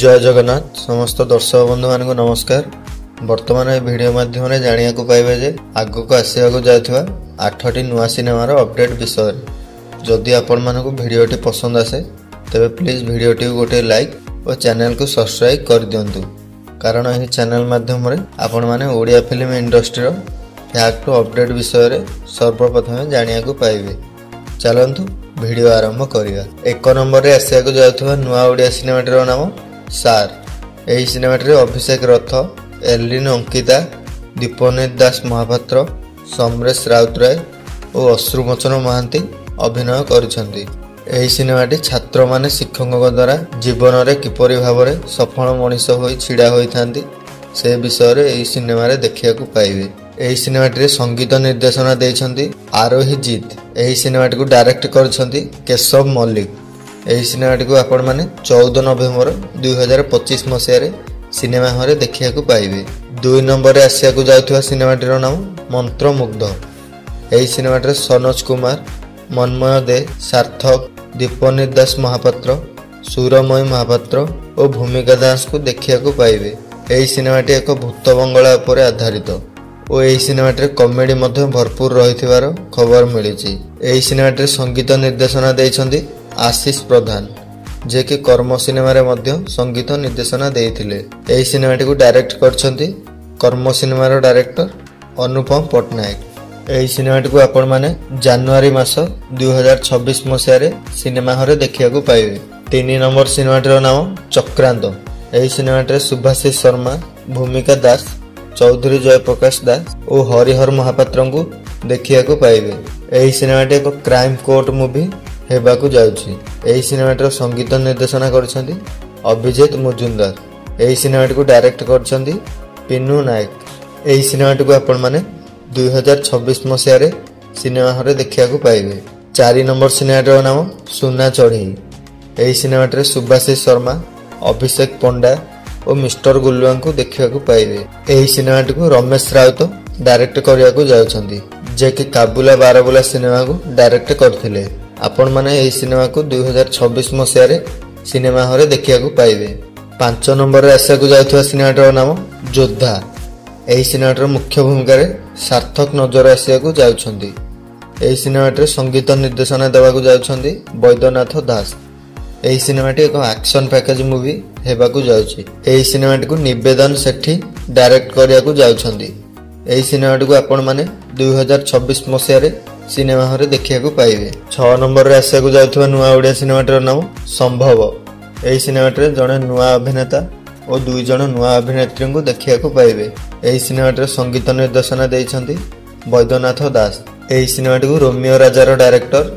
जय जगन्नाथ समस्त दर्शक बंधु मान को नमस्कार। वर्तमान ए वीडियो माध्यम जानिया को पाइबे जे आगो को आसिया जायथवा 8टी नुआ सिनेमार अपडेट विषय। जदि आपण मानक वीडियोटी पसंद आसे तेबे प्लीज वीडियोटी गोटे लाइक और चैनल को सब्सक्राइब कर दियंतु, कारण यह चैनल माध्यम आपण माने Odia film industry fact update विषय सर्वप्रथम जानिया को पाइबे। चलंतु वीडियो आरंभ करिया। 1 नंबर रे आसिया को जायथवा नुआ ओडिया सिनेमाटर नाम सार। यही सिनेमाटे अभिषेक रथ, एलिन अंकिता, दीपनीत दास महापात्र, समरेश राउतराय और अश्रुमोचन महांती अभिनय करिसेंती। यही सिनेमाटी छात्र माने शिक्षकों द्वारा जीवन में किपरि भाव में सफल मनीष होई छिड़ा होइथांती से विषय रे यही सिनेमा रे देखिया को पाइबे। यही सिनेमाटी संगीत निर्देशना देइछंती आरोही जीत। यही सिनेमाटी को डायरेक्ट करछंती केशव मल्लिक। यही सिनेमाटी को आपण माने 14 नवेम्बर 2025 मसीह सिनेमा हॉल देखिया को पाइबे। 2 नंबर रे आसिया को जाउथवा सिनेमाटीर नाम मंत्रमुग्ध। यही सिनेमाटे सनोज कुमार, मनमय दे, सार्थक, दीपनीत दास महापात्र, सुरमयी महापात्र और भूमिका दास को देखिया को पाइबे। यही सिनेमाटी एक भूत बंगला उपर आधारित और यही सिनेमाटे कॉमेडी मध्य भरपूर रहिथिबार खबर मिलिछि। यही सिनेमाटे संगीत निर्देशना देइछंती आशीष प्रधान, जे कि कर्म सिनेमा रे मध्य संगीत निर्देशना देइथिले। यही सिनेमाटी को डायरेक्ट करछंती कर्म सिनेमार डायरेक्टर अनुपम पटनायक। यही सिनेमाटी को आपण माने जनवरी मास 2026 मसीह रे सिनेमा हॉल देखिया को पाइबे। 3 नंबर सिनेमाटीर नाम चक्रांत। यही सिनेमाटे सुभाषिष शर्मा, भूमिका दास, चौधरी जयप्रकाश दास और हरिहर महापात्र को देखिया को पाइबे। यही सिनेमाटी एक क्राइम कोर्ट मूवी हेबाकू जाउछि। एही सिनेमाटर संगीत निर्देशना करछंती अभिजीत मुजुमदार। एही सिनेमाटी को डायरेक्ट करछंती पिन्नू नायक। एही सिनेमाटी को आपण माने 2026 मसीह रे सिनेमा हॉल देखिया को पाइबे। 4 नंबर सिनेमाटर नाम सुना चढ़ी। एही सिनेमाटे सुभाषिष शर्मा, अभिषेक पंडा और मिस्टर गुल्लुआ को देखिया को पाइबे। एही सिनेमाटी को रमेश राउत डायरेक्ट करिया को जाउछंती, जे कि काबुला बारबुला सिनेमा को डायरेक्ट करथिले। आपण माने एही सिनेमा को 2026 मसीह रे सिनेमा हॉल देखिया को पाइबे। 5 नंबर रे आसिया को जाउथवा सिनेमाटर नाम योद्धा। एही सिनेमाटर मुख्य भूमिका रे सार्थक नजर आसिया को जाउछंती। एही सिनेमाटे संगीत निर्देशना देवा को जाउछंती वैद्यनाथ दास। एही सिनेमाटी एक एक्शन पैकेज मूवी हेबा को जाउछि। एही सिनेमाटी को निवेदन सेठी डायरेक्ट करिया को जाउछंती। एही सिनेमाटी को आपण माने 2026 मसीह रे सिनेमा हॉल देखिया को पाइबे। 6 नंबर रे आसिया को जाउथवा नुआ ओडिया सिनेमाटर नाम संभव। एही सिनेमाटे जणे नुआ अभिनेता और 2 जण नुआ अभिनेत्री को देखिया को पाइबे। एही सिनेमाटे संगीत निर्देशना देइछंती वैद्यनाथ दास। एही सिनेमाटी को रोमियो राजार डायरेक्टर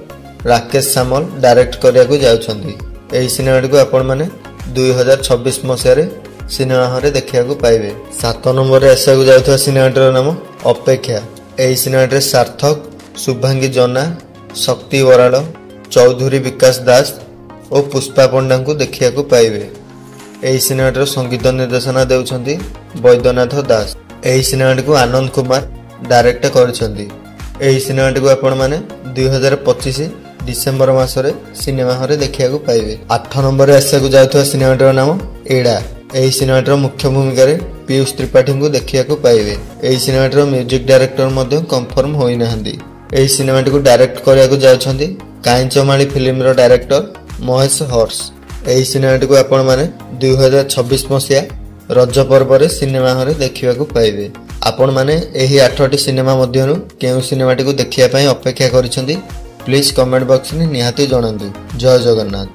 राकेश सामल डायरेक्ट करिया को जाउछंती। एही सिनेमाटी को आपण माने 2026 मसीह रे सिनेमा हॉल देखिया को पाइबे। 7 नंबर रे आसिया को जाउथवा सिनेमाटर नाम अपेक्षा। एही सिनेमाटे सार्थक, शुभांगी जना, शक्ति वराड़, चौधरी विकास दास और पुष्पा पंडा को देखिया को पाइबे। एही सिनेमाटर संगीत निर्देशना देउछंती वैद्यनाथ दास। एही सिनेमाटी को आनंद कुमार डायरेक्ट करछंती। एही सिनेमाटी को आपण माने 2025 डिसेंबर मासरे सिनेमा हॉल देखिया को पाइबे। 8 नंबर रे आसिया को जाउथवा सिनेमाटर नाम एडा। एही सिनेमाटर मुख्य भूमिका रे पीयूष त्रिपाठी को देखिया को पाइबे। एही सिनेमाटर म्यूजिक डायरेक्टर मध्य कंफर्म होई नाहंदी। एही सिनेमाटी को डायरेक्ट करिया को जाउछंती कांचमाली फिल्म रो डायरेक्टर महेश हर्ष। एही सिनेमाटी को आपण माने 2026 मसीहा रज पर्व रे सिनेमा हॉल देखिया को पाइबे। आपण माने एही 8टी सिनेमा मध्यरु केउ सिनेमाटी को देखिया पई अपेक्षा करिसेंती प्लीज कमेंट बॉक्स में निहाती जणांतु। जय जगन्नाथ।